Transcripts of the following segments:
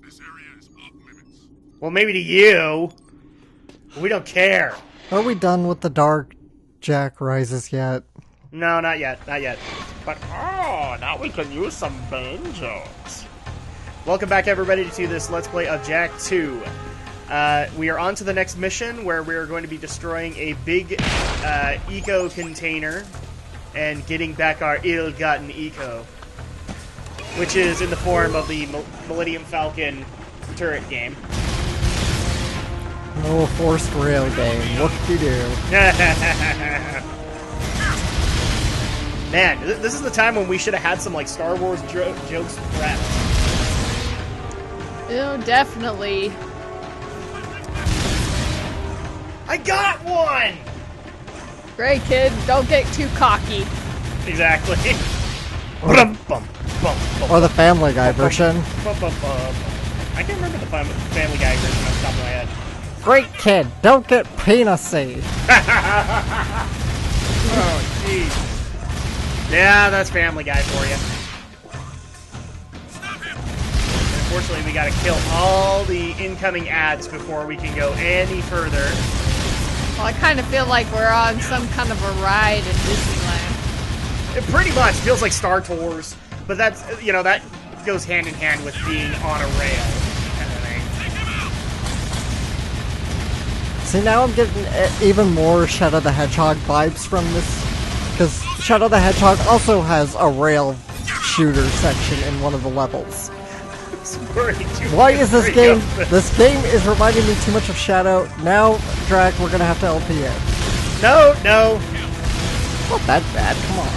This area is off limits. Well, maybe to you. We don't care. Are we done with the Dark Jack Rises yet? No, not yet. Not yet. But, oh, now we can use some banjos. Welcome back, everybody, to this Let's Play of Jak 2. We are on to the next mission, where we are going to be destroying a big eco container and getting back our ill-gotten eco, which is in the form of the Millennium Falcon turret game. Oh, forced rail game. Whoop-de-doo. Man, this is the time when we should have had some, like, Star Wars jokes prepped. Oh, definitely. I got one! Great, kid. Don't get too cocky. Exactly. Or the Family Guy version. I can't remember the Family Guy version off the top of my head. Great kid, don't get penisy. Oh, jeez. Yeah, that's Family Guy for you. Unfortunately, we gotta kill all the incoming ads before we can go any further. Well, I kind of feel like we're on some kind of a ride in Disneyland. It pretty much feels like Star Tours, but that's, you know, that goes hand in hand with being on a rail kind of thing. See, now I'm getting even more Shadow the Hedgehog vibes from this, because Shadow the Hedgehog also has a rail shooter section in one of the levels. Why is this game? This game is reminding me too much of Shadow. Now, Drak, we're gonna have to LP it. No, no. Not that bad. Come on.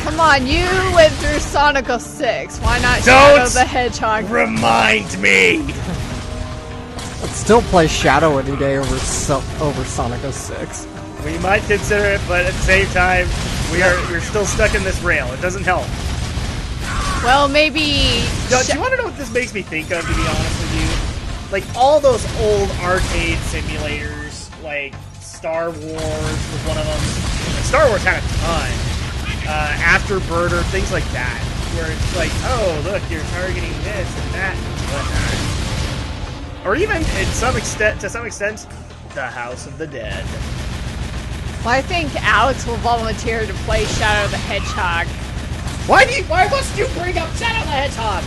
Come on, you went through Sonic 06. Why not Shadow the Hedgehog? Remind me. Let's still play Shadow any day over Sonic 06. We might consider it, but at the same time, we're still stuck in this rail. It doesn't help. Well, maybe... Do you want to know what this makes me think of, to be honest with you? Like, all those old arcade simulators, like Star Wars was one of them. And Star Wars had a ton. Afterburner, things like that. Where it's like, oh, look, you're targeting this and that and whatnot. Or even, to some extent, the House of the Dead. Well, I think Alex will volunteer to play Shadow the Hedgehog. Why must you bring up Shadow the Hedgehog?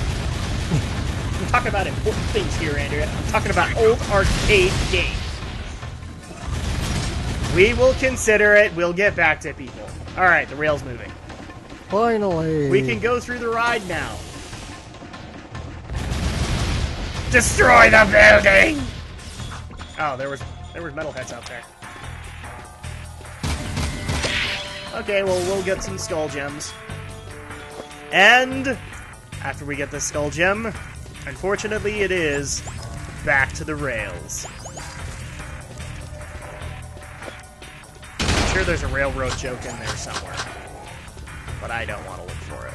I'm talking about important things here, Andrea. I'm talking about old arcade games. We will consider it. We'll get back to people. Alright, the rail's moving. Finally. We can go through the ride now. Destroy the building! Oh, there was metalheads out there. Okay, well, we'll get some skull gems. And after we get the skull gem, unfortunately it is back to the rails. I'm sure there's a railroad joke in there somewhere, but I don't want to look for it.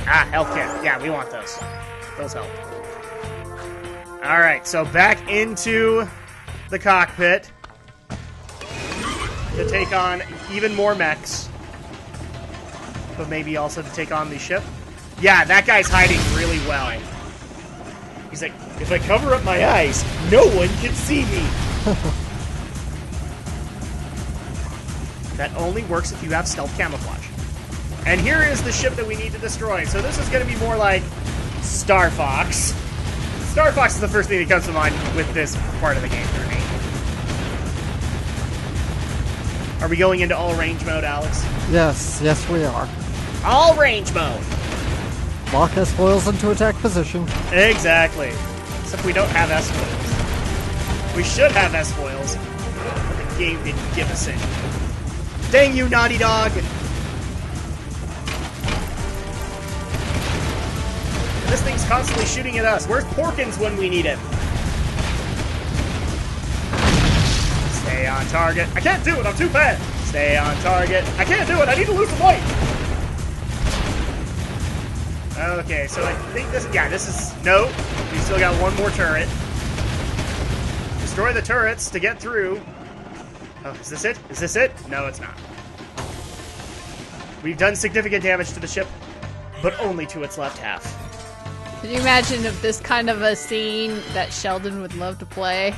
Ah, health kit. Yeah, we want those. Those help. Alright, so back into the cockpit to take on even more mechs. But maybe also to take on the ship. Yeah, that guy's hiding really well. He's like, if I cover up my eyes, no one can see me. That only works if you have stealth camouflage. And here is the ship that we need to destroy. So this is going to be more like Starfox. Starfox is the first thing that comes to mind with this part of the game for me. Are we going into all range mode, Alex? Yes, we are. All range mode! Lock S-foils into attack position. Exactly. Except we don't have S-foils. We should have S-foils, but the game didn't give us any. Dang you, Naughty Dog! And this thing's constantly shooting at us. Where's Porkins when we need him? Stay on target. I can't do it, I'm too fat. Stay on target. I can't do it, I need to lose some weight. Okay, so I think this... Yeah, this is... No. We still got one more turret. Destroy the turrets to get through. Oh, is this it? Is this it? No, it's not. We've done significant damage to the ship, but only to its left half. Can you imagine if this kind of a scene that Sheldon would love to play?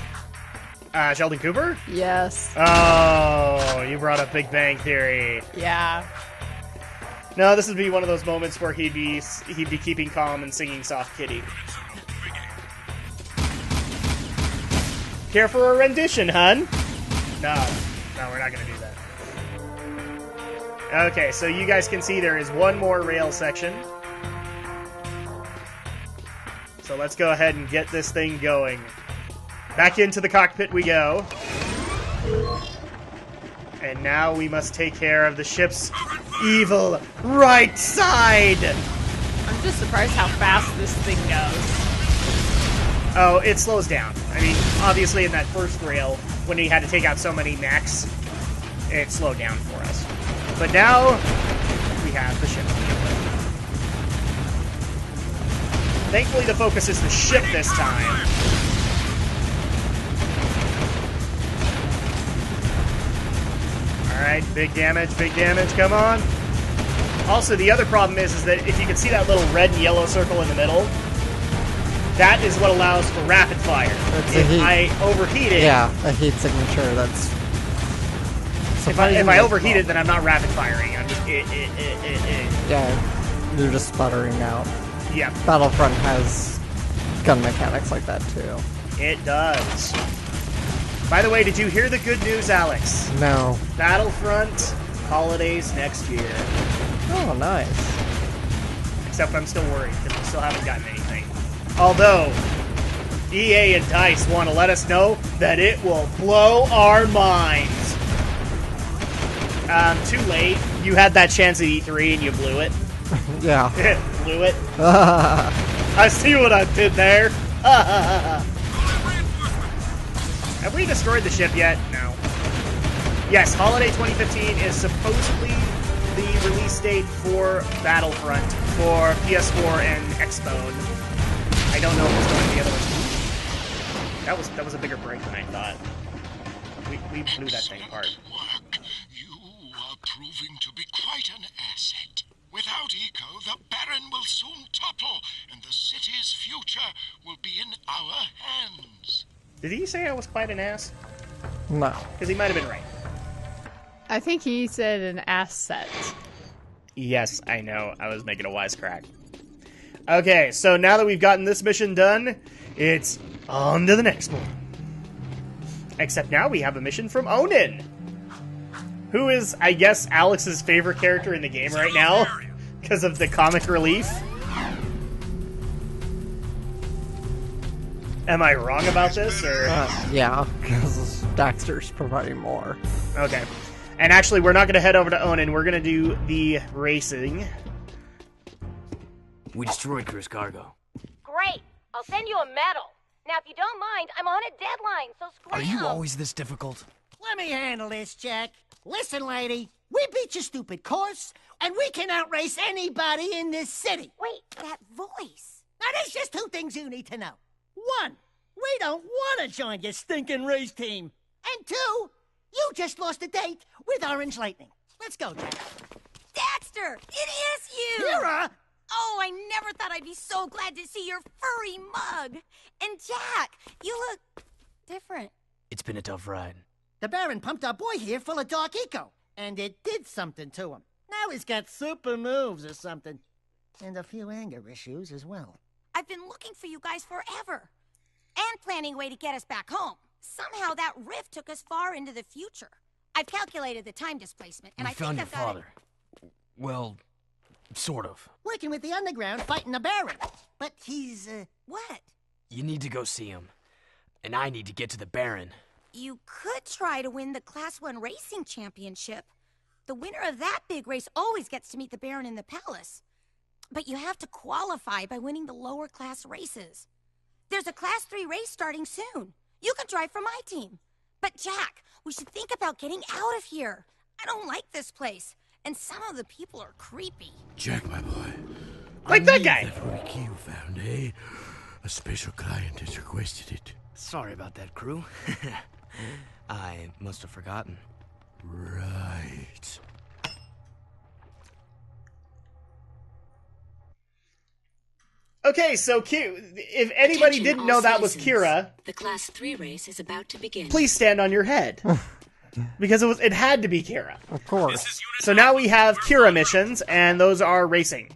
Sheldon Cooper? Yes. Oh, you brought up Big Bang Theory. Yeah. No, this would be one of those moments where he'd be keeping calm and singing Soft Kitty. Care for a rendition, hun? No, we're not gonna do that. Okay, so you guys can see there is one more rail section. So let's go ahead and get this thing going. Back into the cockpit we go. And now we must take care of the ship's evil right side! I'm just surprised how fast this thing goes. Oh, it slows down. I mean, obviously in that first rail, when he had to take out so many mechs, it slowed down for us. But now, we have the ship to deal with. Thankfully, the focus is the ship this time. Alright, big damage, come on. Also, the other problem is that if you can see that little red and yellow circle in the middle, that is what allows for rapid fire. If I overheat it... Yeah, a heat signature, that's... If I overheat it, then I'm not rapid firing. I'm just... Yeah, you're just sputtering out. Yeah. Battlefront has gun mechanics like that, too. It does. By the way, did you hear the good news, Alex? No. Battlefront holidays next year. Oh, nice. Except I'm still worried, because we still haven't gotten anything. Although, EA and DICE want to let us know that it will blow our minds. Too late. You had that chance at E3 and you blew it. Yeah. Blew it. I see what I did there. Have we destroyed the ship yet? No. Yes, Holiday 2015 is supposedly the release date for Battlefront for PS4 and Xbone. I don't know if it's going to be the other ones. That was a bigger break than I thought. We blew that thing apart. Work. You are proving to be quite an asset. Without Eco, the Baron will soon topple, and the city's future will be in our hands. Did he say I was quite an ass? No. Because he might have been right. I think he said an asset. Yes, I know. I was making a wisecrack. Okay, so now that we've gotten this mission done, it's on to the next one. Except now we have a mission from Onin, who is, I guess, Alex's favorite character in the game right now because of the comic relief. Am I wrong about this, or...? Yeah, because Daxter's providing more. Okay. And actually, we're not going to head over to Onin. We're going to do the racing. We destroyed Chris cargo. Great! I'll send you a medal. Now, if you don't mind, I'm on a deadline, so scram. Are you always this difficult? Let me handle this, Jack. Listen, lady, we beat your stupid course, and we can outrace anybody in this city. Wait, that voice. Now, there's just two things you need to know. One, we don't want to join your stinking race team. And two, you just lost a date with Orange Lightning. Let's go, Jack. Daxter, it is you! KEIRA! Oh, I never thought I'd be so glad to see your furry mug. And Jack, you look different. It's been a tough ride. The Baron pumped our boy here full of dark eco, and it did something to him. Now he's got super moves or something. And a few anger issues as well. I've been looking for you guys forever. And planning a way to get us back home. Somehow that rift took us far into the future. I've calculated the time displacement, and We I found think your I've got father. Well, sort of. Working with the underground, fighting the Baron. But he's, What? You need to go see him. And I need to get to the Baron. You could try to win the Class 1 Racing Championship. The winner of that big race always gets to meet the Baron in the palace. But you have to qualify by winning the lower class races. There's a Class 3 race starting soon. You could drive for my team. But Jack, we should think about getting out of here. I don't like this place. And some of the people are creepy. Jack, my boy. Like that guy. That rare key you found, eh? A special client has requested it. Sorry about that, crew. I must have forgotten. Right. Okay, so if anybody didn't know that was KEIRA, the Class 3 race is about to begin. please stand on your head. Because it had to be KEIRA. Of course. So now we have KEIRA missions, and those are racing.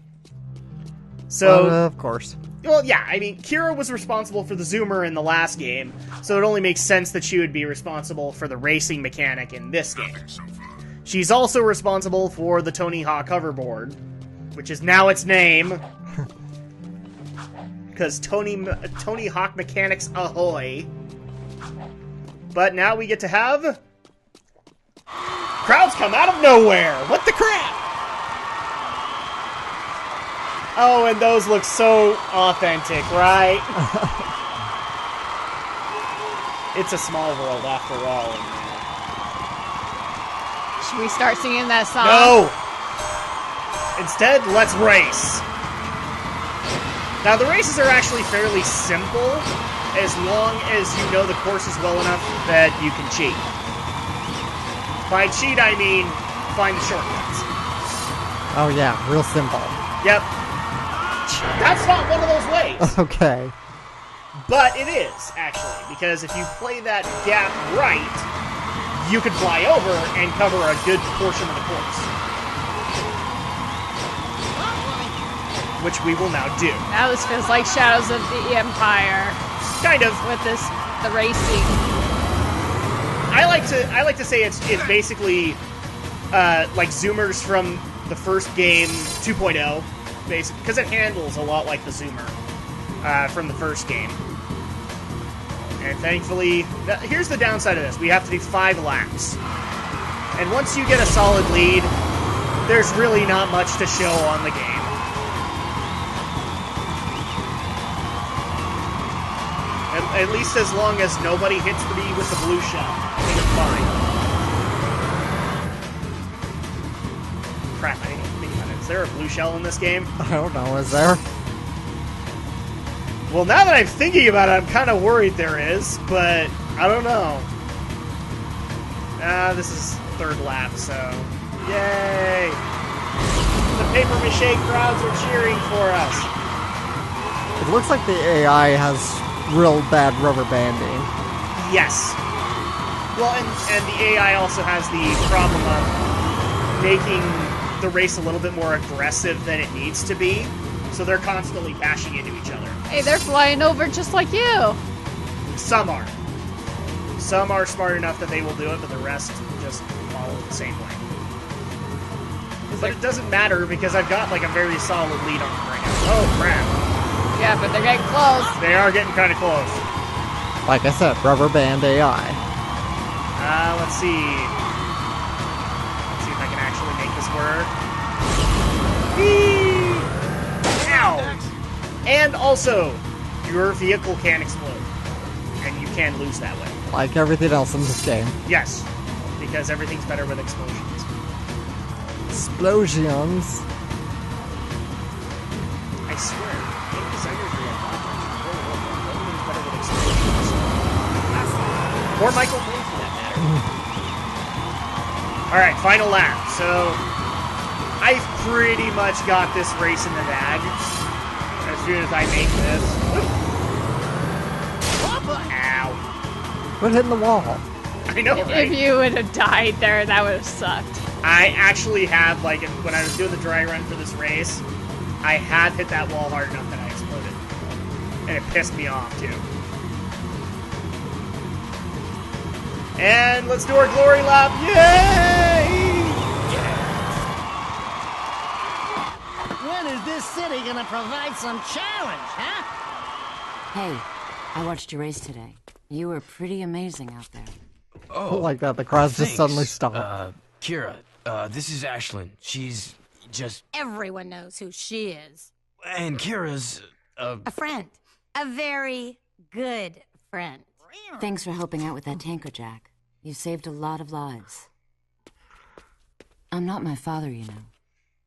So, of course. well, yeah, I mean, KEIRA was responsible for the zoomer in the last game, so it only makes sense that she would be responsible for the racing mechanic in this game. She's also responsible for the Tony Hawk hoverboard, which is now its name. Because Tony Hawk Mechanics Ahoy. But now we get to have... crowds come out of nowhere! What the crap? Oh, and those look so authentic, right? It's a small world after all. Should we start singing that song? No! Instead, let's race. Now, the races are actually fairly simple, as long as you know the courses well enough that you can cheat. By cheat, I mean find the shortcuts. Oh yeah, real simple. Yep. That's not one of those ways. Okay. But it is, actually, because if you play that gap right, you could fly over and cover a good portion of the course. Which we will now do. Now this feels like Shadows of the Empire. Kind of. With the racing. I like to say it's basically like zoomers from the first game 2.0, basically, because it handles a lot like the zoomer from the first game. And thankfully, here's the downside of this: we have to do 5 laps, and once you get a solid lead, there's really not much to show on the game. At least as long as nobody hits me with the blue shell. I think it's fine. Crap, I didn't even think about it. Is there a blue shell in this game? I don't know, is there? Well, now that I'm thinking about it, I'm kind of worried there is, but I don't know. This is 3rd lap, so... Yay! The paper mache crowds are cheering for us. It looks like the AI has real bad rubber banding. Yes. Well, and the AI also has the problem of making the race a little bit more aggressive than it needs to be, so they're constantly bashing into each other. Hey, they're flying over just like you. Some are. Some are smart enough that they will do it, but the rest just follow the same way. But it doesn't matter because I've got like a very solid lead on them right now. Oh, crap. Yeah, but they're getting close. They are getting kind of close. Like I said, rubber band AI. Let's see. Let's see if I can actually make this work. Whee! Ow! And also, your vehicle can explode. And you can lose that way. Like everything else in this game. Yes, because everything's better with explosions. Explosions. I swear, game designers are like, everything's better with explosions. Or Michael Bay, for that matter. Alright, final lap. So, I've pretty much got this race in the bag. As soon as I make this. Ow. Quit hitting the wall. I know, right? If you would have died there, that would have sucked. I actually have, like, when I was doing the dry run for this race, I had hit that wall hard enough that I exploded. And it pissed me off, too. And let's do our glory lap. Yay! When is this city gonna provide some challenge, huh? Hey, I watched your race today. You were pretty amazing out there. Oh, Like that, the crowds just thanks. suddenly stop. KEIRA, this is Ashlyn. She's just... Everyone knows who she is. And KEIRA's, A friend. A very good friend. Thanks for helping out with that tanker, Jack. You saved a lot of lives. I'm not my father, you know.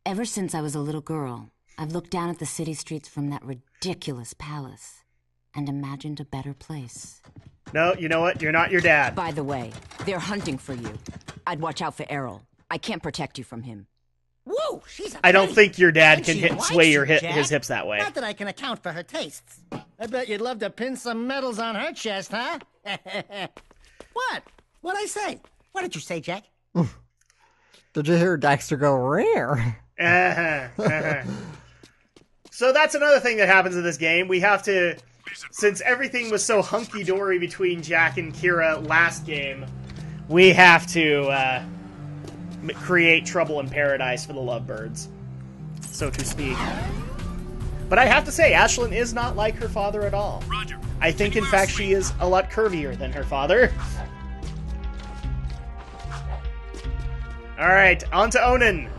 Ever since I was a little girl, I've looked down at the city streets from that ridiculous palace and imagined a better place. No, you know what? You're not your dad. By the way, they're hunting for you. I'd watch out for Errol. I can't protect you from him. Whoa! Oh, she's a I don't penny. think your dad And can she likes sway you, his Jack. hips that way. Not that I can account for her tastes. I bet you'd love to pin some medals on her chest, huh? What? What'd I say? What did you say, Jack? Did you hear Dexter go rare? So that's another thing that happens in this game. We have to, since everything was so hunky-dory between Jack and KEIRA last game, we have to create trouble in paradise for the lovebirds, so to speak. But I have to say, Ashlyn is not like her father at all. Roger. I think, in fact, she is a lot curvier than her father. Alright, on to Onan.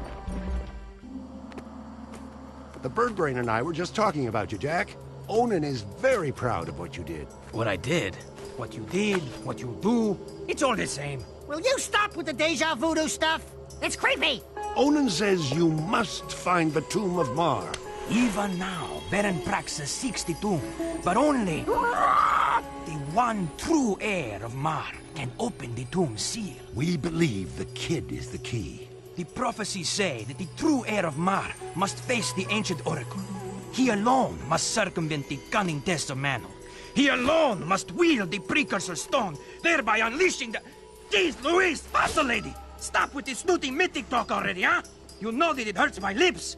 The bird brain and I were just talking about you, Jack. Onan is very proud of what you did. What I did, what you did, what you do, it's all the same. Will you stop with the deja voodoo stuff? It's creepy. Onan says you must find the tomb of Mar. Even now, Baron Praxis seeks the tomb, but only the one true heir of Mar can open the tomb seal. We believe the kid is the key. The prophecies say that the true heir of Mar must face the ancient oracle. He alone must circumvent the cunning tests of Mantle. He alone must wield the precursor stone, thereby unleashing the... Jeez Louise, faster lady! Stop with this snooty mythic talk already, huh? You know that it hurts my lips.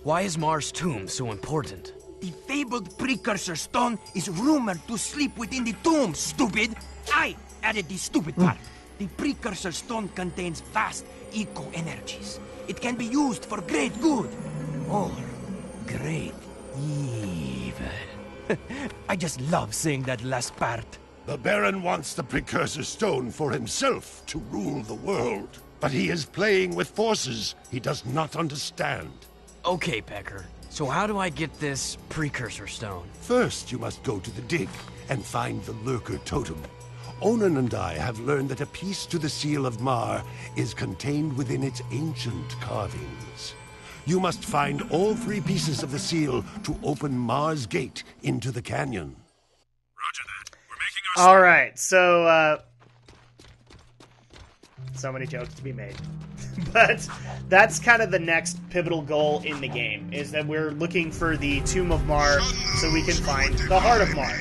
Why is Mar's tomb so important? The fabled precursor stone is rumored to sleep within the tomb, stupid! I added the stupid part. The precursor stone contains vast eco-energies. It can be used for great good, or great evil. I just love saying that last part. The Baron wants the precursor stone for himself to rule the world. But he is playing with forces he does not understand. Okay, Pecker. So how do I get this precursor stone? First, you must go to the dig and find the lurker totem. Onan and I have learned that a piece to the seal of Mar is contained within its ancient carvings. You must find all 3 pieces of the seal to open Mar's gate into the canyon. Roger that. We're making our... Alright, so, so many jokes to be made. But that's kind of the next pivotal goal in the game, is that we're looking for the Tomb of Mar so we can find the Heart of Mar.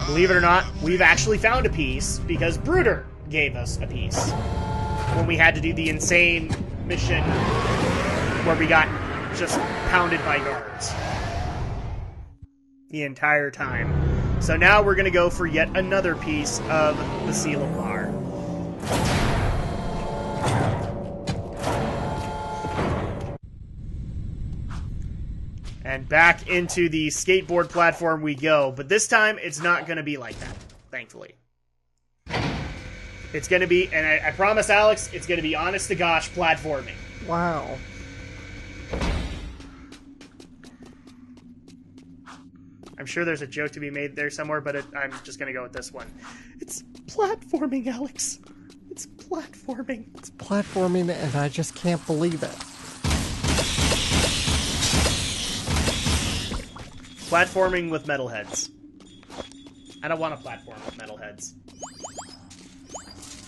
Believe it or not, we've actually found a piece because Bruder gave us a piece when we had to do the insane mission where we got just pounded by guards the entire time. So now we're going to go for yet another piece of the Seal of Mar. And back into the skateboard platform we go. But this time, it's not going to be like that, thankfully. It's going to be, and I promise Alex, it's going to be honest-to-gosh platforming. Wow. I'm sure there's a joke to be made there somewhere, but I'm just going to go with this one. It's platforming, Alex. It's platforming. It's platforming, and I just can't believe it. Platforming with metalheads. I don't want to platform with metalheads.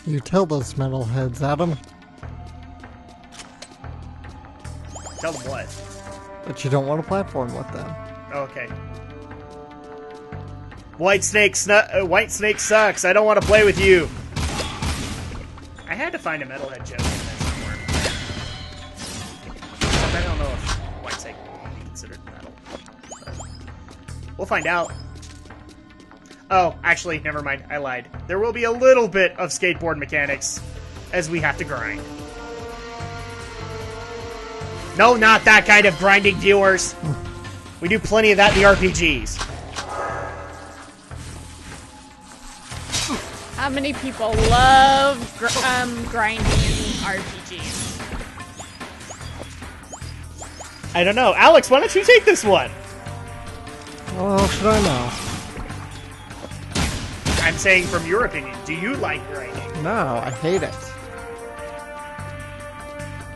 You tell those metalheads, Adam. Tell them what? That you don't want to platform with them. Okay. White Snake sucks. I don't want to play with you. I had to find a metalhead joke in there somewhere. I don't know if White Snake would be considered metal. We'll find out. Oh, actually, never mind. I lied. There will be a little bit of skateboard mechanics as we have to grind. No, not that kind of grinding, viewers. We do plenty of that in the RPGs. How many people love grinding in RPGs? I don't know. Alex, why don't you take this one? Well, should I know? I'm saying from your opinion, do you like grinding? No, I hate it.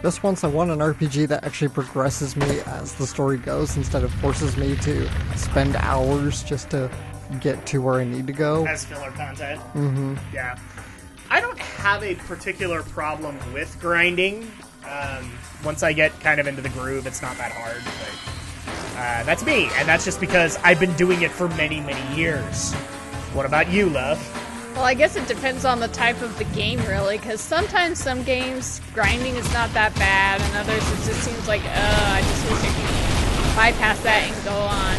Just once I want an RPG that actually progresses me as the story goes instead of forces me to spend hours just to get to where I need to go. As filler content? Mm-hmm. Yeah. I don't have a particular problem with grinding. Once I get kind of into the groove, it's not that hard. But that's me, and that's just because I've been doing it for many, many years. What about you, love? Well, I guess it depends on the type of the game, really, because sometimes some games, grinding is not that bad, and others it just seems like, I just wish I could bypass that and go on.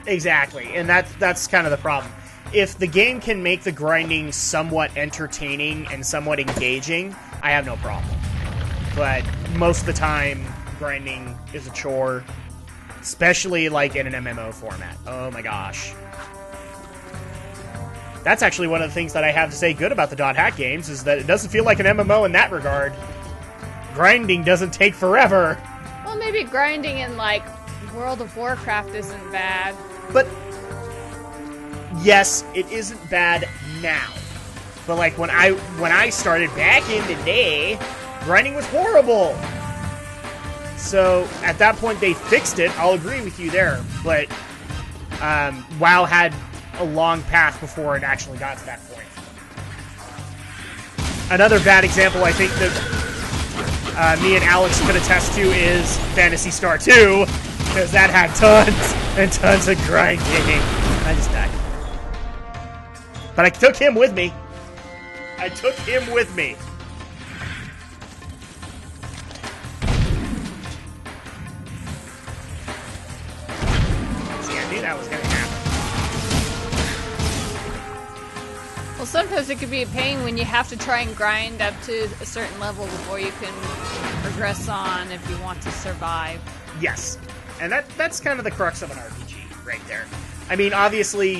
Exactly, and that's kind of the problem. If the game can make the grinding somewhat entertaining and somewhat engaging, I have no problem. But most of the time, grinding is a chore, especially like in an MMO format. Oh my gosh. That's actually one of the things that I have to say good about the Dot Hack games, is that it doesn't feel like an MMO in that regard. Grinding doesn't take forever. Well, maybe grinding in, like, World of Warcraft isn't bad. But, yes, it isn't bad now. But, like, when I started back in the day, grinding was horrible. So, at that point, they fixed it. I'll agree with you there. But, WoW had a long path before it actually got to that point. Another bad example I think that me and Alex could attest to is Phantasy Star 2, because that had tons and tons of grinding. I just died. But I took him with me. See, I knew that was going to happen. Well, sometimes it could be a pain when you have to try and grind up to a certain level before you can progress on if you want to survive. Yes. And that's kind of the crux of an RPG right there. I mean, obviously,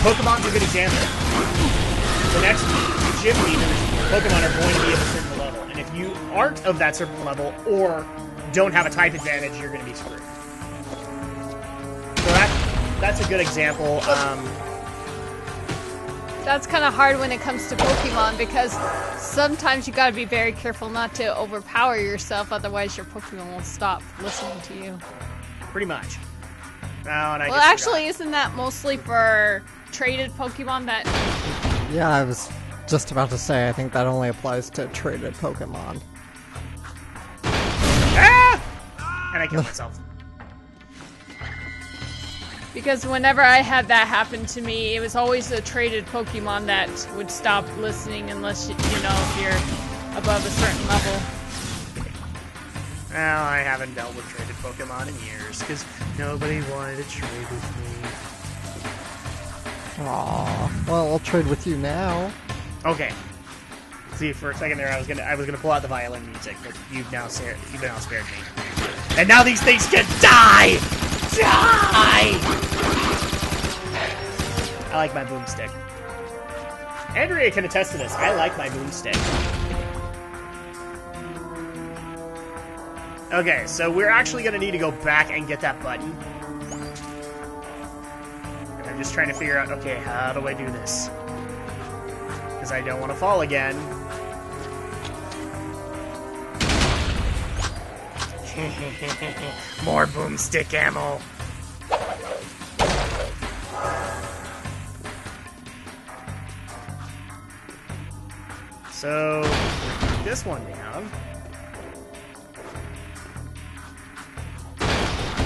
Pokemon's a good example. The next gym leaders, Pokemon are going to be at a certain level. And if you aren't of that certain level or don't have a type advantage, you're going to be screwed. So that's a good example. That's kind of hard when it comes to Pokemon, because sometimes you gotta be very careful not to overpower yourself, otherwise your Pokemon will stop listening to you. Pretty much. Well, actually, isn't that mostly for traded Pokemon that... Yeah, I was just about to say, I think that only applies to traded Pokemon. Ah! And I killed myself. Because whenever I had that happen to me, it was always a traded Pokemon that would stop listening unless, you know, if you're above a certain level. Well, I haven't dealt with traded Pokemon in years, because nobody wanted to trade with me. Aww. Well, I'll trade with you now. Okay. See, for a second there, I was gonna pull out the violin music, but you've now spared me. And now these things can die! Die! I like my boomstick. Andrea can attest to this. I like my boomstick. Okay, so we're actually going to need to go back and get that button. And I'm just trying to figure out, okay, how do I do this? Because I don't want to fall again. More boomstick ammo. So, this one down.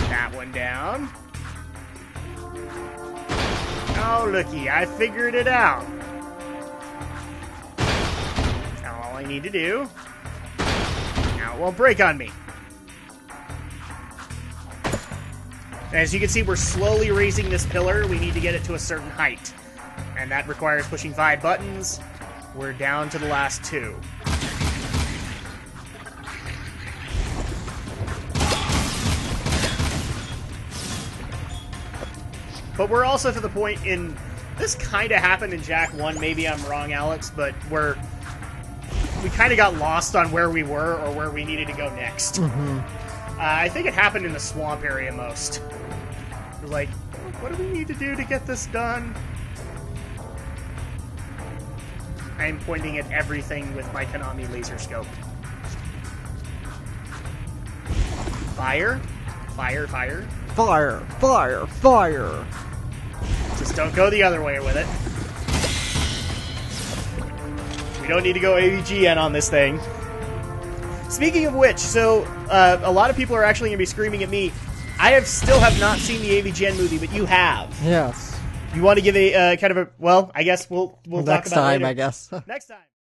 That one down. Oh, looky, I figured it out. Now all I need to do... Now it won't break on me. As you can see, we're slowly raising this pillar. We need to get it to a certain height. And that requires pushing 5 buttons. We're down to the last 2. But we're also to the point in... This kind of happened in Jak 1. Maybe I'm wrong, Alex, but we kind of got lost on where we were or where we needed to go next. Mm-hmm. I think it happened in the swamp area most. We're like, what do we need to do to get this done? I am pointing at everything with my Konami laser scope. Fire? Fire, fire? Fire, fire, fire! Just don't go the other way with it. We don't need to go AVGN on this thing. Speaking of which, so a lot of people are actually going to be screaming at me. I still have not seen the AVGN movie, but you have. Yes. You want to give a kind of a, well, I guess we'll talk about it next time, later. I guess. Next time.